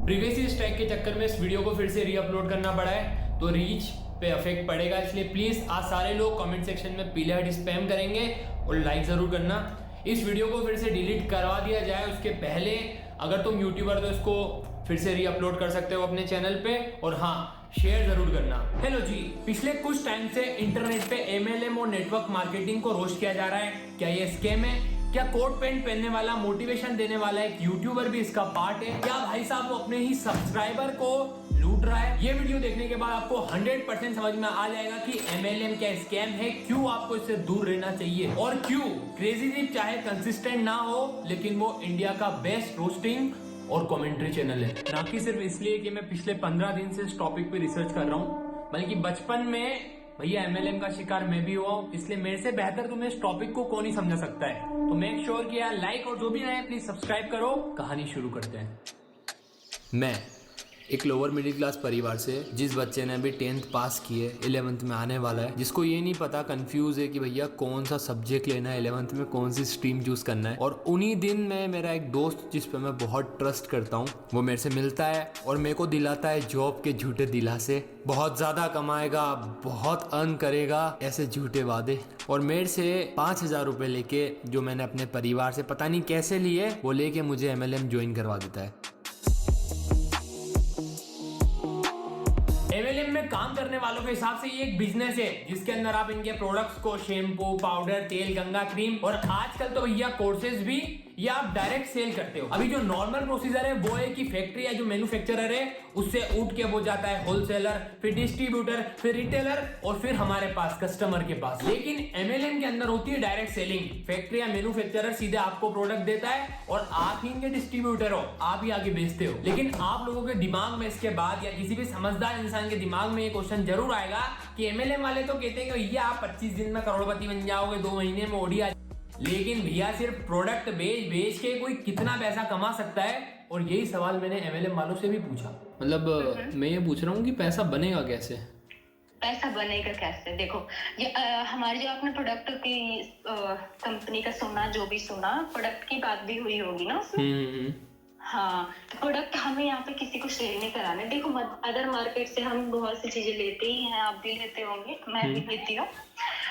Previously strike के चक्कर में इस वीडियो को फिर से रीअपलोड करना पड़ा है, तो रीच पे इफेक्ट पड़ेगा। इसलिए प्लीज आज सारे लोग कमेंट सेक्शन में पीले हार्ट स्पैम करेंगे और लाइक जरूर करना। इस वीडियो को फिर से डिलीट करवा दिया जाए उसके पहले अगर तुम यूट्यूबर तो इसको फिर से रीअपलोड कर सकते हो अपने चैनल पे, और हाँ शेयर जरूर करना। हेलो जी, पिछले कुछ टाइम से इंटरनेट पे MLM और नेटवर्क मार्केटिंग को रोस्ट किया जा रहा है। क्या ये स्कैम है? क्या कोट पैंट पहनने वाला, मोटिवेशन देने वाला एक यूट्यूबर भी इसका पार्ट है? क्या भाई साहब वो अपने ही सब्सक्राइबर को लूट रहा है? ये वीडियो देखने के बाद आपको 100% समझ में आ जाएगा कि MLM क्या स्कैम है, क्यों आपको इससे दूर रहना चाहिए, और क्यों क्रेजी दीप चाहे कंसिस्टेंट ना हो लेकिन वो इंडिया का बेस्ट रोस्टिंग और कमेंट्री चैनल है। ना कि सिर्फ इसलिए कि मैं पिछले 15 दिन से इस टॉपिक पे रिसर्च कर रहा हूँ, बल्कि बचपन में भैया MLM का शिकार मैं भी हुआ हूँ, इसलिए मेरे से बेहतर तुम्हें इस टॉपिक को कौन ही समझा सकता है। तो मेक श्योर कि यार लाइक और जो भी नए प्लीज सब्सक्राइब करो। कहानी शुरू करते हैं। मैं एक लोअर मिडिल क्लास परिवार से, जिस बच्चे ने अभी 10th पास किए, 11th में आने वाला है, जिसको ये नहीं पता, कंफ्यूज है कि भैया कौन सा सब्जेक्ट लेना है, 11th में कौन सी स्ट्रीम चूज करना है। और उन्हीं दिन में मेरा एक दोस्त जिस पे मैं बहुत ट्रस्ट करता हूँ, वो मेरे से मिलता है और मेरे को दिलाता है जॉब के झूठे दिलासे, बहुत ज्यादा कमाएगा, बहुत अर्न करेगा, ऐसे झूठे वादे। और मेरे से 5,000 रुपए लेके, जो मैंने अपने परिवार से पता नहीं कैसे लिए, वो लेके मुझे MLM ज्वाइन करवा देता है। MLM में काम करने वालों के हिसाब से ये एक बिजनेस है जिसके अंदर आप इनके प्रोडक्ट्स को, शैम्पू, पाउडर, तेल, गंगा क्रीम और आजकल तो भैया कोर्सेज भी, या आप डायरेक्ट सेल करते हो। अभी जो नॉर्मल प्रोसीजर है वो है कि फैक्ट्री या जो मैन्युफैक्चरर है उससे उठ के वो जाता है होलसेलर, फिर डिस्ट्रीब्यूटर, फिर रिटेलर और फिर हमारे पास कस्टमर के पास। लेकिन MLM के अंदर होती है डायरेक्ट सेलिंग। फैक्ट्री या मैन्युफैक्चरर सीधे आपको प्रोडक्ट देता है और आप ही इनके डिस्ट्रीब्यूटर हो, आप ही आगे बेचते हो। लेकिन आप लोगों के दिमाग में इसके बाद, या किसी भी समझदार इंसान के दिमाग में ये क्वेश्चन जरूर आएगा कि MLM वाले तो कहते हैं कि भैया आप 25 दिन में करोड़पति बन जाओगे, 2 महीने में ओडी आ। लेकिन भैया सिर्फ प्रोडक्ट बेच के कोई कितना पैसा कमा सकता है? और यही सवाल मैंने MLM वालों से भी पूछा। मतलब मैं ये पूछ रहा हूँ कि पैसा बनेगा कैसे? पैसा बनेगा कैसे? देखो ये हमारी जो आपने प्रोडक्ट की कंपनी का सुना, जो भी सुना, प्रोडक्ट की बात भी हुई होगी ना उसमें। हाँ, तो प्रोडक्ट हमें यहाँ पे किसी को सेल नहीं कराने। देखो अदर मार्केट से हम बहुत सी चीजें लेते ही हैं, आप भी लेते होंगे, मैं भी लेती हूँ।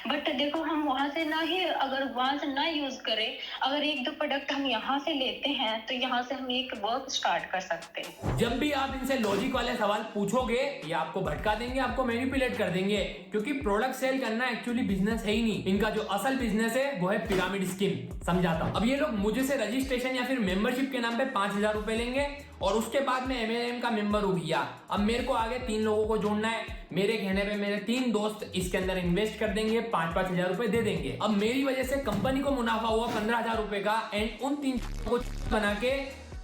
बट देखो हम वहां से ना ही, अगर वहां से ना यूज करें, अगर 1-2 प्रोडक्ट हम यहाँ से लेते हैं तो यहाँ से हम एक वर्क स्टार्ट कर सकते हैं। जब भी आप इनसे लॉजिक वाले सवाल पूछोगे ये आपको भटका देंगे, आपको मैनिपुलेट कर देंगे, क्योंकि प्रोडक्ट सेल करना एक्चुअली बिजनेस है ही नहीं। इनका जो असल बिजनेस है वो है पिरामिड स्कीम। समझाता हूं। अब ये लोग मुझे से रजिस्ट्रेशन या फिर मेंबरशिप के नाम पे 5,000 रुपए लेंगे और उसके बाद में MLM का मेंबर हो गया। अब मेरे को आगे 3 लोगों को जोड़ना है। मेरे कहने पे मेरे 3 दोस्त इसके अंदर इन्वेस्ट कर देंगे, 5-5 हजार रुपए दे देंगे। अब मेरी वजह से कंपनी को मुनाफा हुआ 15,000 रुपए का, एंड उन 3 को बना के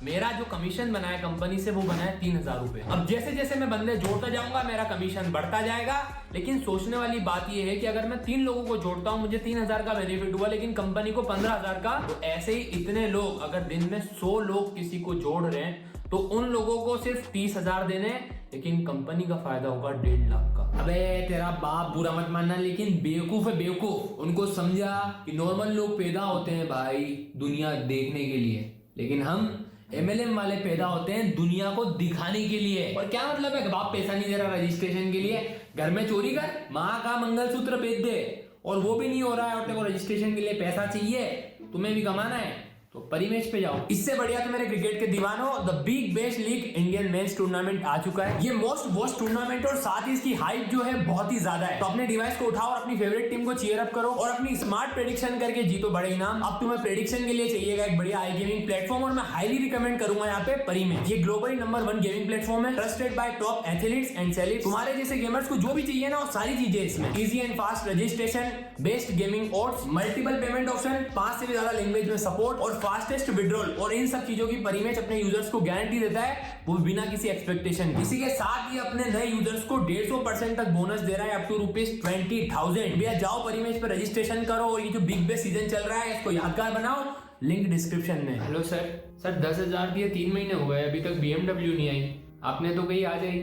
मेरा जो कमीशन बना है कंपनी से वो बना है 3,000 रुपए। अब जैसे जैसे मैं बंदे जोड़ता जाऊंगा मेरा कमीशन बढ़ता जाएगा। लेकिन सोचने वाली बात ये है कि अगर मैं 3 लोगों को जोड़ता हूं, मुझे 3,000 का बेनिफिट हुआ, लेकिन कंपनी को 15,000 का। तो ऐसे ही इतने लोग, अगर दिन में 100 लोग किसी को जोड़ रहे हैं तो उन लोगों को सिर्फ 30,000 देने, लेकिन कंपनी का फायदा होगा 1.5 लाख का। अबे तेरा बाप बुरा मत मानना, लेकिन बेवकूफ है बेवकूफ। उनको समझा कि नॉर्मल लोग पैदा होते हैं भाई दुनिया देखने के लिए, लेकिन हम MLM वाले पैदा होते हैं दुनिया को दिखाने के लिए। और क्या मतलब है, बाप पैसा नहीं दे रहा रजिस्ट्रेशन के लिए, घर में चोरी कर, माँ का मंगलसूत्र बेच दे, और वो भी नहीं हो रहा है, और तेरे को रजिस्ट्रेशन के लिए पैसा चाहिए, तुम्हें भी कमाना है तो परिमेश पे जाओ। इससे बढ़िया तो मेरे क्रिकेट के दीवानों, the Big Bash League Indian men's tournament आ चुका है। ये मोस्ट वॉच टूर्नामेंट और साथ ही इसकी हाइप जो है बहुत ही ज्यादा है। तो अपने डिवाइस को उठाओ और अपनी फेवरेट टीम को चीयर अप करो और अपनी स्मार्ट प्रेडिक्शन करके जीतो बड़े इनाम। अब तुम्हें प्रेडिक्शन के लिए चाहिएगा एक बढ़िया आई गेमिंग प्लेटफॉर्म, और मैं हाईली रिकमेंड करूंगा यहाँ पे परिमेश। ये ग्लोबली नंबर 1 गेमिंग प्लेटफॉर्म है, trusted bye top athletes and celebs. तुम्हारे जैसे गेमर्स को जो भी चाहिए ना वो सारी चीजें इसमें। Easy and fast registration, best gaming odds, multiple payment option, 5 से भी ज्यादा लैंग्वेज में सपोर्ट और फास्टेस्ट विड्रॉल, और इन सब चीजों की परिमेश अपने यूजर्स को गारंटी देता है, वो बिना किसी एक्सपेक्टेशन के। इसी के साथ ही अपने नए यूजर्स को 150% तक बोनस दे रहा है, अप टू ₹20,000। भैया जाओ परिमेश पर रजिस्ट्रेशन करो, और ये जो बिग बेस्ट सीजन चल रहा है इसको यादगार बनाओ। लिंक डिस्क्रिप्शन में। हेलो सर 10,000 दिए, 3 महीने हो गए, अभी तक BMW नहीं आई। आपने तो कही आ जाएगी,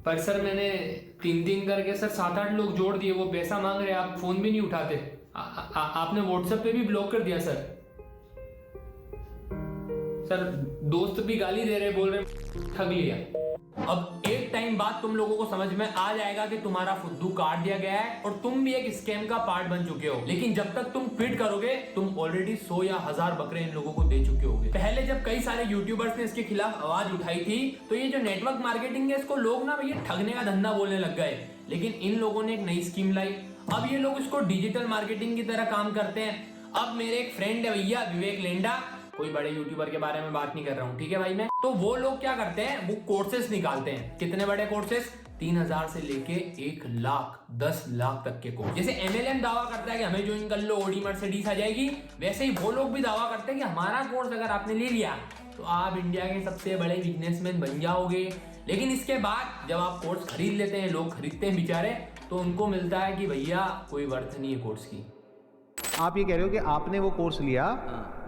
पर सर मैंने 3 करके सर 7-8 लोग जोड़ दिए, वो पैसा मांग रहे, आप फोन भी नहीं उठाते। आपने व्हाट्सएप पे भी ब्लॉक कर दिया सर। सर दोस्त भी गाली दे रहे, बोल रहे ठग लिया। अब एक टाइम बाद तुम लोगों को समझ में आ जाएगा कि तुम्हारा फुद्दू काट दिया गया है और तुम भी एक स्कैम का पार्ट बन चुके हो। लेकिन जब तक तुम क्विट करोगे, तुम ऑलरेडी 100 या 1000 बकरे इन लोगों को दे चुके होगे। पहले जब कई सारे यूट्यूबर्स ने इसके खिलाफ आवाज उठाई थी, तो ये जो नेटवर्क मार्केटिंग है इसको लोग ना भैया ठगने का धंधा बोलने लग गए। लेकिन इन लोगों ने एक नई स्कीम लाई, अब ये लोग इसको डिजिटल मार्केटिंग की तरह काम करते हैं। अब मेरे एक फ्रेंड है भैया विवेक लेंडा, कोई बड़े यूट्यूबर के बारे में बात नहीं कर रहा हूँ, ठीक है भाई मैं, तो वो लोग क्या करते हैं, वो कोर्सेस निकालते हैं। कितने बड़े कोर्सेस? 3000 से लेके 1 लाख 10 लाख तक के कोर्स। जैसे MLM दावा करता है कि हमें ज्वाइन कर लो, ऑडी मर्सिडीज आ जाएगी, वैसे ही वो लोग भी दावा करते हैं कि हमारा कोर्स अगर आपने ले लिया तो आप इंडिया के सबसे बड़े बिजनेसमैन बन जाओगे। लेकिन इसके बाद जब आप कोर्स खरीद लेते हैं, लोग खरीदते हैं बेचारे, तो उनको मिलता है कि भैया कोई वर्थ नहीं है कोर्स की। आप ये कह रहे हो कि आपने वो कोर्स लिया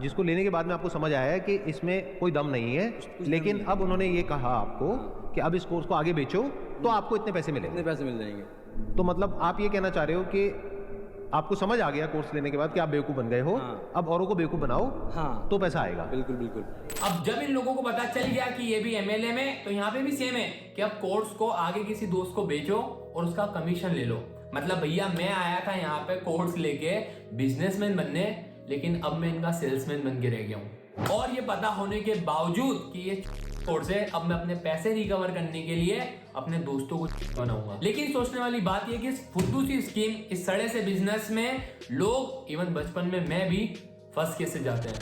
जिसको लेने के बाद में आपको समझ आया है कि इसमें कोई दम नहीं है, लेकिन अब उन्होंने ये कहा आपको कि अब इस कोर्स को आगे बेचो तो आपको इतने पैसे मिलेंगे। इतने पैसे मिल जाएंगे। तो मतलब आप ये कहना चाह रहे हो कि आपको समझ आ गया कोर्स लेने के बाद कि आप बेवकूफ़ बन गए हो, अब औरों को बेवकूफ़ बनाओ, तो पैसा आएगा। बिल्कुल बिल्कुल। अब जब इन लोगों को पता चल गया कि ये भी MLM है, तो यहाँ पे भी सेम है कि अब कोर्स को आगे किसी दोस्त को बेचो और उसका कमीशन ले लो। मतलब भैया मैं आया था यहाँ पे कोर्स लेके बिजनेसमैन बनने, लेकिन अब मैं इनका सेल्समैन बन के रह गया हूँ। और ये पता होने के बावजूद कि ये कोर्स है, अब मैं अपने पैसे रिकवर करने के लिए अपने दोस्तों को बनाऊंगा। लेकिन सोचने वाली बात ये कि इस फुद्दू सी स्कीम, इस सड़े से बिजनेस में लोग, इवन बचपन में मैं भी फंस कैसे जाते हैं।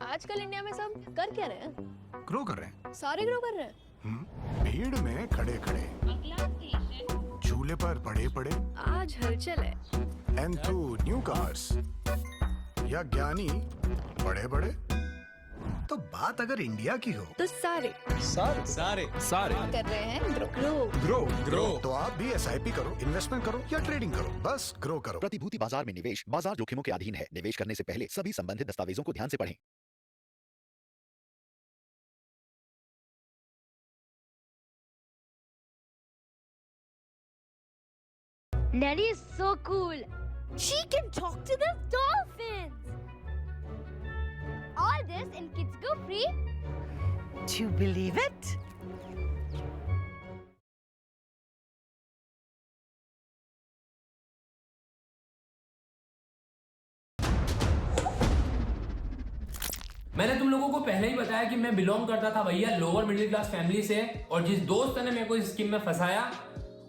आजकल इंडिया में सब कर क्या रहे हैं? ग्रो कर रहे हैं। सारे ग्रो कर रहे हैं। भीड़ में खड़े खड़े, झूले पर पड़े पड़े, आज हलचल है। एंथू न्यू कार्स या ज्ञानी बड़े बड़े। तो बात अगर इंडिया की हो तो सारे कर रहे हैं ग्रो। तो आप भी SIP करो, इन्वेस्टमेंट करो या ट्रेडिंग करो, बस ग्रो करो। प्रतिभूति बाजार में निवेश बाजार जोखिमों के अधीन है। निवेश करने से पहले सभी संबंधित दस्तावेजों को ध्यान से पढ़ें। Nelly is so cool. She can talk to the dolphins. All this in Kids Go Free. Do you believe it? मैंने तुम लोगों को पहले ही बताया कि मैं बिलोंग करता था भैया लोअर मिडिल क्लास फैमिली से, और जिस दोस्त ने मेरे को इस स्कीम में फंसाया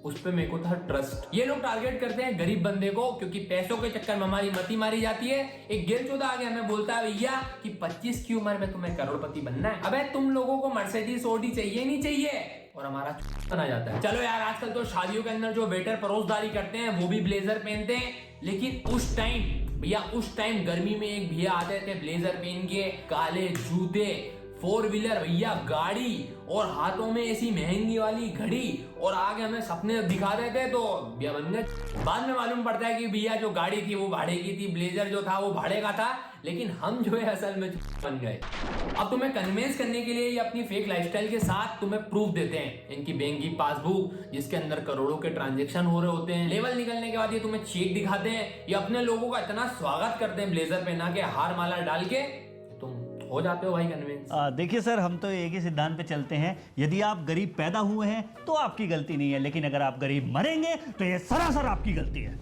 उस पे मेरे को था ट्रस्ट। ये लोग टारगेट करते हैं गरीब बंदे को, क्योंकि पैसों के चक्कर में हमारी मती मारी जाती है। एक गिर चौदह आगे हमें बोलता है भैया कि 25 की उम्र में तुम्हें करोड़पति बनना है। अबे तुम लोगों को मर्सिडीज ऑडी चाहिए नहीं चाहिए, और हमारा बना जाता है। चलो यार, आजकल तो शादियों के अंदर जो वेटर परोसदारी करते हैं वो भी ब्लेजर पहनते हैं, लेकिन उस टाइम गर्मी में एक भैया आते थे ब्लेजर पहन के, काले जूते, 4 व्हीलर भैया गाड़ी, और हाथों में ऐसी महंगी वाली घड़ी, और आगे हमें सपने दिखा रहे थे, तो भैया बन गए। बाद में मालूम पड़ता है कि भैया जो गाड़ी थी वो भाड़े की थी, ब्लेजर जो था वो भाड़े का था, लेकिन हम जो है असल में बन गए। अब तुम्हें कन्विंस करने के लिए ये अपनी फेक लाइफस्टाइल के साथ तुम्हें प्रूफ देते हैं, इनकी बैंक की पासबुक जिसके अंदर करोड़ों के ट्रांजैक्शन हो रहे होते हैं। लेवल निकलने के बाद ये तुम्हें चेक दिखाते हैं, ये अपने लोगों का इतना स्वागत करते हैं ब्लेजर पहना के, हार माला डाल के, तुम हो जाते हो भाई कन्विंस। देखिए सर, हम तो एक ही सिद्धांत पे चलते हैं, यदि आप गरीब पैदा हुए हैं तो आपकी गलती नहीं है, लेकिन अगर आप गरीब मरेंगे तो ये सरासर आपकी गलती है।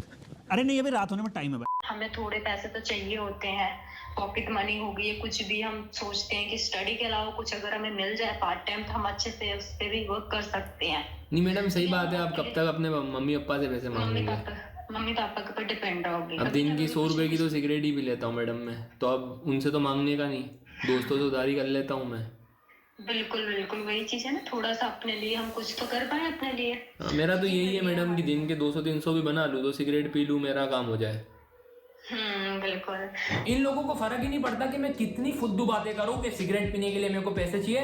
अरे नहीं, अभी रात होने में टाइम है भाई। हमें थोड़े पैसे तो चाहिए होते हैं, पॉकेट मनी हो गई, कुछ भी हम सोचते हैं कि स्टडी के अलावा कुछ अगर हमें मिल जाए पार्ट टाइम तो हम अच्छे से उस पर भी वर्क कर सकते हैं। नहीं मैडम, सही बात है, आप कब तक अपने मम्मी पापा से पैसे मांगोगे? मम्मी पापा के ऊपर डिपेंड रहोगे। अब दिन की 100 रुपए की तो सिगरेट ही पी लेता हूँ मैडम मैं, तो अब उनसे तो मांगने का नहीं, दोस्तों से उधारी कर लेता हूँ मैं। बिल्कुल बिल्कुल वही चीज है ना, थोड़ा सा अपने लिए हम कुछ तो कर पाए अपने लिए। मेरा तो यही है मैडम कि दिन के 200-300 भी बना लूँ तो सिगरेट पी लूँ, मेरा काम हो जाए। बिल्कुल। इन लोगों को फर्क ही नहीं पड़ता कि मैं कितनी फुद्दू बातें करूँ कि सिगरेट पीने के लिए मेरे को पैसे चाहिए,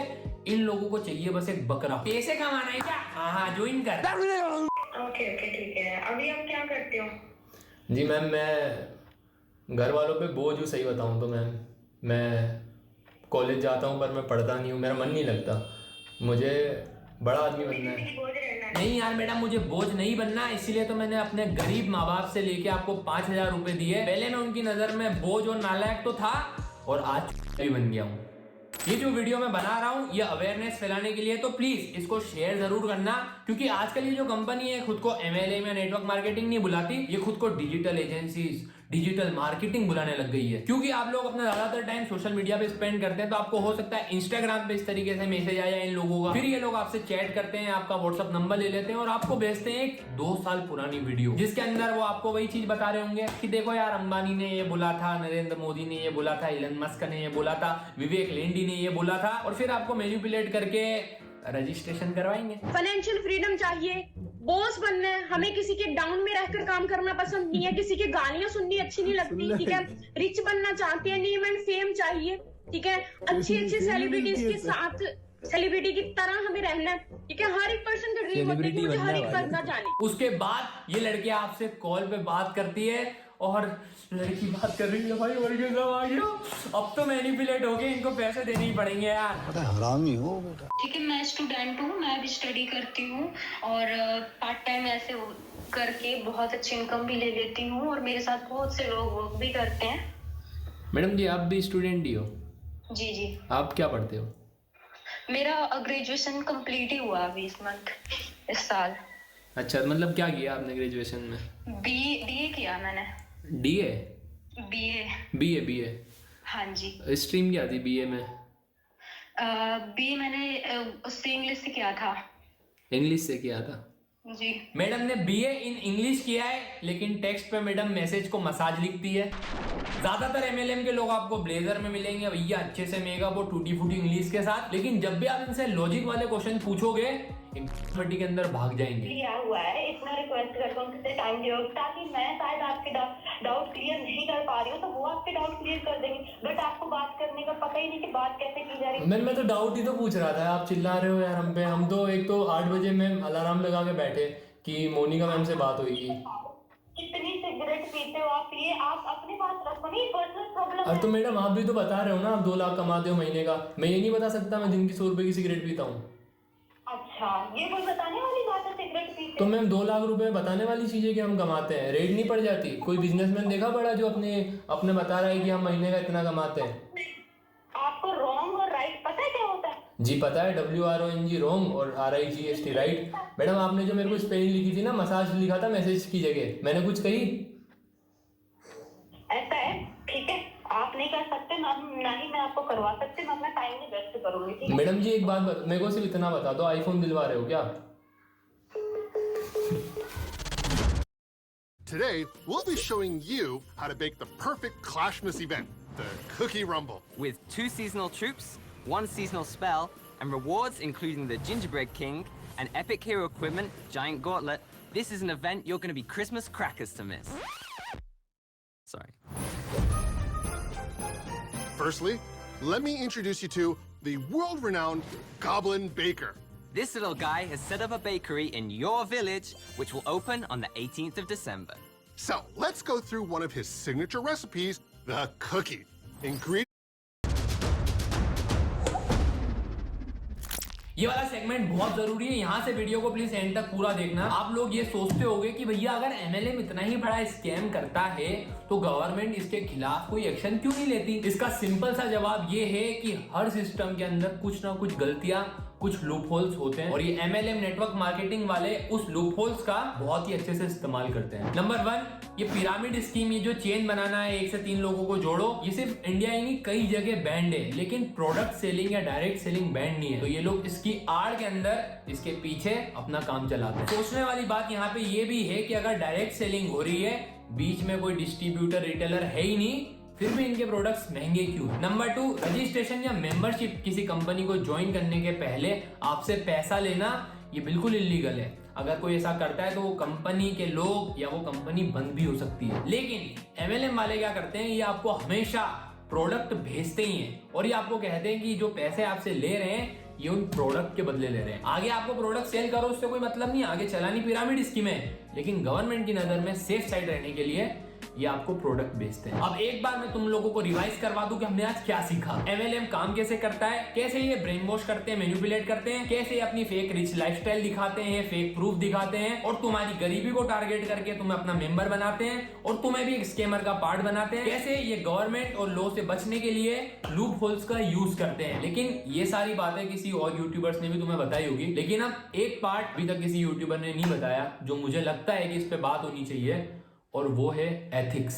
इन लोगों को चाहिए बस एक बकरा। पैसे कमाना है क्या? हाँ ज्वाइन कर। ओके ठीक है। अभी आप क्या करते हो? जी मैम, मैं घर वालों पे बोझ हूँ, सही बताऊँ तो मैम। मैं कॉलेज जाता हूँ पर मैं पढ़ता नहीं हूँ, मेरा मन नहीं लगता, मुझे बड़ा आदमी बनना है। बोझ रहना नहीं यार मैडम, मुझे बोझ नहीं बनना, इसीलिए तो मैंने अपने गरीब माँ बाप से लेके आपको 5,000 रुपए दिए। पहले मैं उनकी नजर में बोझ और नालायक तो था, और आज भी बन गया हूँ। ये जो वीडियो मैं बना रहा हूँ ये अवेयरनेस फैलाने के लिए, तो प्लीज इसको शेयर जरूर करना, क्योंकि आजकल ये जो कंपनी है खुद को MLM या नेटवर्क मार्केटिंग नहीं बुलाती, ये खुद को डिजिटल एजेंसीज, डिजिटल मार्केटिंग बुलाने लग गई है। क्योंकि आप लोग अपना ज्यादातर टाइम सोशल मीडिया पे स्पेंड करते हैं, तो आपको हो सकता है इंस्टाग्राम पे इस तरीके से मैसेज आया इन लोगों का, फिर ये लोग आपसे चैट करते हैं, आपका व्हाट्सअप नंबर ले लेते हैं और आपको भेजते हैं एक 2 साल पुरानी वीडियो, जिसके अंदर वो आपको वही चीज बता रहे होंगे कि देखो यार अंबानी ने ये बोला था, नरेंद्र मोदी ने ये बोला था, इलन मस्क ने ये बोला था, विवेक लेंडी ने ये बोला था, और फिर आपको मैनिपुलेट करके रजिस्ट्रेशन करवाएंगे। फाइनेंशियल फ्रीडम चाहिए, बॉस बनना है, हमें किसी के डाउन में रहकर काम करना पसंद नहीं है, किसी की गालियां सुननी अच्छी नहीं लगती, ठीक है। रिच बनना चाहते हैं, नेम एंड फेम चाहिए, ठीक है। अच्छी सेलिब्रिटीज के साथ, सेलिब्रिटी की तरह हमें रहना है, ठीक है। हर एक पर्सन का ड्रीम होता है कि मुझे हर एक बंदा जाने। उसके बाद ये लड़की आपसे कॉल पे बात करती है, और लड़की बात कर रही है भाई और के सब आ गया, अब तो मैनिपुलेट हो गए, इनको पैसे देने ही पड़ेंगे यार। पता है हरामी हो बेटा। ठीक है, मैं स्टूडेंट हूँ, मैं भी स्टडी करती हूँ और पार्ट टाइम ऐसे करके बहुत अच्छी इनकम भी ले लेती हूँ, और मेरे साथ बहुत से लोग वर्क भी करते हैं। मैडम जी आप भी स्टूडेंट ही हो? जी जी। आप क्या पढ़ते हो? मेरा ग्रेजुएशन कंप्लीट ही हुआ अभी इस मंथ, इस साल। अच्छा, मतलब क्या किया आपने ग्रेजुएशन में? बीए किया मैंने। डीए? बीए। हाँ जी। स्ट्रीम क्या थी बीए में? बीए मैंने उससे इंग्लिश से किया था। इंग्लिश से किया था जी। मैडम ने बीए इन इंग्लिश किया है, लेकिन टेक्स्ट पे मैडम मैसेज को मसाज लिखती है। ज्यादातर MLM के लोग आपको ब्लेजर में मिलेंगे भैया, अच्छे से मेकअप और टूटी फूटी इंग्लिश के साथ, लेकिन जब भी आप इनसे लॉजिक वाले क्वेश्चन पूछोगे एक फटी के अंदर भाग जाएंगे। लिया हुआ है, इतना रिक्वेस्ट करता हूँ उनसे टाइम दियो, ताकि मैं शायद आपके डाउट क्लियर नहीं कर पा रही हूँ, तो वो आपके डाउट क्लियर कर देंगे, बट आपको बात करने का पता ही नहीं कि बात कैसे की जा रही है। मैं तो डाउट ही तो पूछ रहा था, आप चिल्ला रहे हो यार हम पे। हम तो एक तो 8 बजे में अलार्म लगा के बैठे कि मोनिका मैम से बात होगी। कितनी सिगरेट पीते हो आप? ये आप अपनी बात रखो, नहीं पर्सनल प्रॉब्लम। अरे तो मैडम आप भी तो बता रहे हो ना, आप 2 लाख कमाते हो महीने का, मैं ये नहीं बता सकता मैं दिन की 100 रुपए की सिगरेट पीता हूँ? अच्छा, ये कोई बताने वाली बात है सिगरेट पीते? तो मैम 2 लाख रुपए बताने वाली चीज है कि हम कमाते हैं, रेड नहीं पड़ जाती? कोई बिजनेसमैन देखा बड़ा जो अपने बता रहा है कि हम महीने का इतना कमाते हैं? आपको रॉन्ग और राइट पता है क्या होता है? जी पता है, WRONG रॉन्ग और RIGST राइट। मैडम आपने जो मेरे को स्पेलिंग लिखी थी ना, मसाज लिखा था मैसेज की जगह, मैंने कुछ कही? ऐसा है, ठीक है, आप नहीं कर सकते, ना ही मैं आपको करवा सकती, मैं अपना टाइम नहीं वेस्ट करूंगी, ठीक है? मैडम जी एक बात मेरे को सिर्फ इतना बता दो, आईफोन दिलवा रहे हो क्या? Today, we'll be showing you how to bake the perfect Clashmas event, the Cookie Rumble. With 2 seasonal troops, 1 seasonal spell, and rewards including the Gingerbread King, and epic hero equipment, Giant Gauntlet, this is an event you're going to be Christmas crackers to miss. Sorry. Firstly, let me introduce you to the world-renowned Goblin Baker. This little guy has set up a bakery in your village, which will open on the 18th of December. So, let's go through one of his signature recipes, the cookie. Ingredients. ये वाला segment बहुत जरूरी है, यहाँ से video को please and तक पूरा देखना। आप लोग ये सोचते होंगे कि भैया अगर MLM इतना ही बड़ा स्कैम करता है तो गवर्नमेंट इसके खिलाफ कोई एक्शन क्यों नहीं लेती? इसका सिंपल सा जवाब ये है कि हर सिस्टम के अंदर कुछ ना कुछ गलतियां, कुछ लूप होल्स होते हैं, और ये MLM नेटवर्क मार्केटिंग वाले उस लूप होल्स का बहुत ही अच्छे से इस्तेमाल करते हैं। नंबर 1, ये पिरामिड स्कीम, ये जो चेन बनाना है 1 से 3 लोगों को जोड़ो, ये सिर्फ इंडिया ही नहीं कई जगह बैंड है, लेकिन प्रोडक्ट सेलिंग या डायरेक्ट सेलिंग बैंड नहीं है। तो ये लोग इसकी आड़ के अंदर, इसके पीछे अपना काम चलाते हैं। सोचने वाली बात यहाँ पे ये भी है कि अगर डायरेक्ट सेलिंग हो रही है, बीच में कोई डिस्ट्रीब्यूटर रिटेलर है ही नहीं, फिर भी इनके प्रोडक्ट्स महंगे क्यों? नंबर 2, रजिस्ट्रेशन या मेंबरशिप किसी कंपनी को ज्वाइन करने के पहले आपसे पैसा लेना, ये बिल्कुल इलीगल है। अगर कोई ऐसा करता है तो वो कंपनी के लोग या वो कंपनी बंद भी हो सकती है। लेकिन MLM वाले क्या करते हैं, ये आपको हमेशा प्रोडक्ट भेजते ही हैं, और ये आपको कहते हैं कि जो पैसे आपसे ले रहे हैं ये उन प्रोडक्ट के बदले ले रहे हैं। आगे आपको प्रोडक्ट सेल करो उससे कोई मतलब नहीं, आगे चलानी पिरामिड स्कीम है, लेकिन गवर्नमेंट की नजर में सेफ साइड रहने के लिए ये आपको प्रोडक्ट बेचते हैं। अब एक बार मैं तुम लोगों को रिवाइज करवा दूं कि हमने आज क्या सीखा। MLM काम कैसे करता है, कैसे ये ब्रेन वॉश करते हैं, मैनिपुलेट करते हैं, कैसे अपनी फेक रिच लाइफस्टाइल दिखाते हैं, फेक प्रूफ दिखाते हैं और तुम्हारी गरीबी को टारगेट करके तुम्हें अपना मेंबर बनाते हैं और तुम्हें भी एक स्कैमर का पार्ट बनाते हैं। कैसे ये गवर्नमेंट और लॉ से बचने के लिए लूप होल्स का यूज करते हैं। लेकिन ये सारी बातें किसी और यूट्यूबर्स ने भी तुम्हें बताई होगी, लेकिन अब एक पार्ट अभी तक किसी यूट्यूबर ने नहीं बताया जो मुझे लगता है कि इस पे बात होनी चाहिए, और वो है एथिक्स।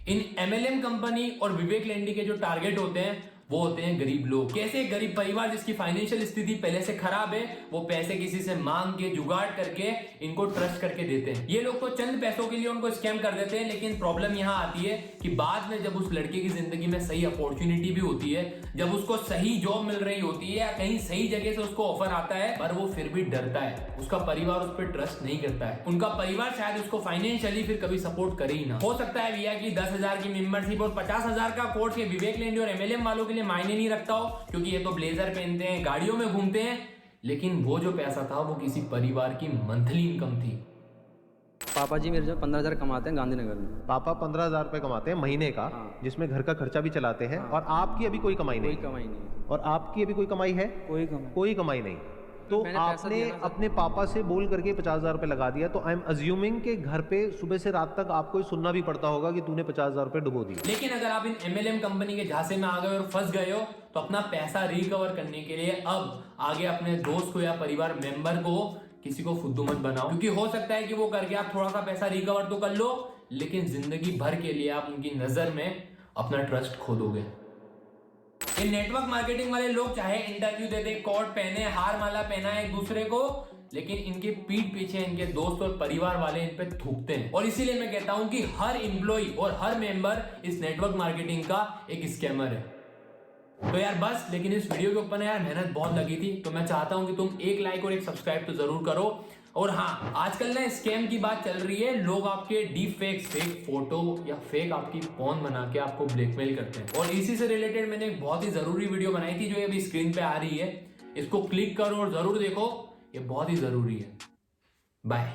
इन MLM कंपनी और विवेक लेंडी के जो टारगेट होते हैं वो होते हैं गरीब लोग। कैसे गरीब परिवार जिसकी फाइनेंशियल स्थिति पहले से खराब है, वो पैसे किसी से मांग के जुगाड़ करके इनको ट्रस्ट करके देते हैं। ये लोग तो चंद पैसों के लिए उनको स्कैम कर देते हैं, लेकिन प्रॉब्लम यहाँ आती है कि बाद में जब उस लड़के की जिंदगी में सही अपॉर्चुनिटी भी होती है, जब उसको सही जॉब मिल रही होती है या कहीं सही जगह से उसको ऑफर आता है, पर वो फिर भी डरता है, उसका परिवार उस पर ट्रस्ट नहीं करता है, उनका परिवार शायद उसको फाइनेंशियली फिर कभी सपोर्ट करे ही ना। हो सकता है भैया की 10,000 की मेंबरशिप और 50,000 का कोर्स ये विवेक लेंडी और MLM वालों के लिए मायने नहीं रखता हो, क्योंकि ये तो ब्लेजर पहनते हैं, गाड़ियों में घूमते हैं, लेकिन वो जो पैसा था वो किसी परिवार की मंथली इनकम थी। पापा जी मेरे जो 15,000 कमाते हैं गांधीनगर में। पापा 15,000 रुपए कमाते हैं महीने का, जिसमें घर का खर्चा भी चलाते हैं। और आपकी अभी कोई कमाई नहीं? कोई कमाई नहीं। और आपकी अभी कोई कमाई है? कोई कमाई नहीं। तो आपने अपने पापा से बोल करके 50,000 रुपए लगा दिया, तो आई एम अज्यूमिंग के घर पे सुबह से रात तक आपको सुनना भी पड़ता होगा कि तूने 50,000 रुपए डुबो दिए। लेकिन अगर आप इन MLM कंपनी के झांसे में आ गए और फंस गए हो, तो अपना पैसा रिकवर करने के लिए अब आगे अपने दोस्त को या परिवार मेंबर को किसी को फुद्दू मत बनाओ, क्योंकि हो सकता है कि वो करके आप थोड़ा सा पैसा रिकवर तो कर लो, लेकिन जिंदगी भर के लिए आप उनकी नजर में अपना ट्रस्ट खो दोगे। ये नेटवर्क मार्केटिंग वाले लोग चाहे इंटरव्यू दे दे, कोट पहने, हार माला पहना एक दूसरे को, लेकिन इनके पीठ पीछे इनके दोस्त और परिवार वाले इन पे थूकते हैं। और इसीलिए मैं कहता हूं कि हर एम्प्लॉय और हर मेंबर इस नेटवर्क मार्केटिंग का एक स्कैमर है। तो यार बस, लेकिन इस वीडियो के ऊपर यार मेहनत बहुत लगी थी, तो मैं चाहता हूं कि तुम एक लाइक और एक सब्सक्राइब तो जरूर करो। और हाँ, आजकल ना स्कैम की बात चल रही है, लोग आपके डीप फेक फोटो या फेक आपकी फोन बना के आपको ब्लैकमेल करते हैं। और इसी से रिलेटेड मैंने एक बहुत ही जरूरी वीडियो बनाई थी जो अभी स्क्रीन पे आ रही है, इसको क्लिक करो और जरूर देखो, ये बहुत ही जरूरी है। बाय।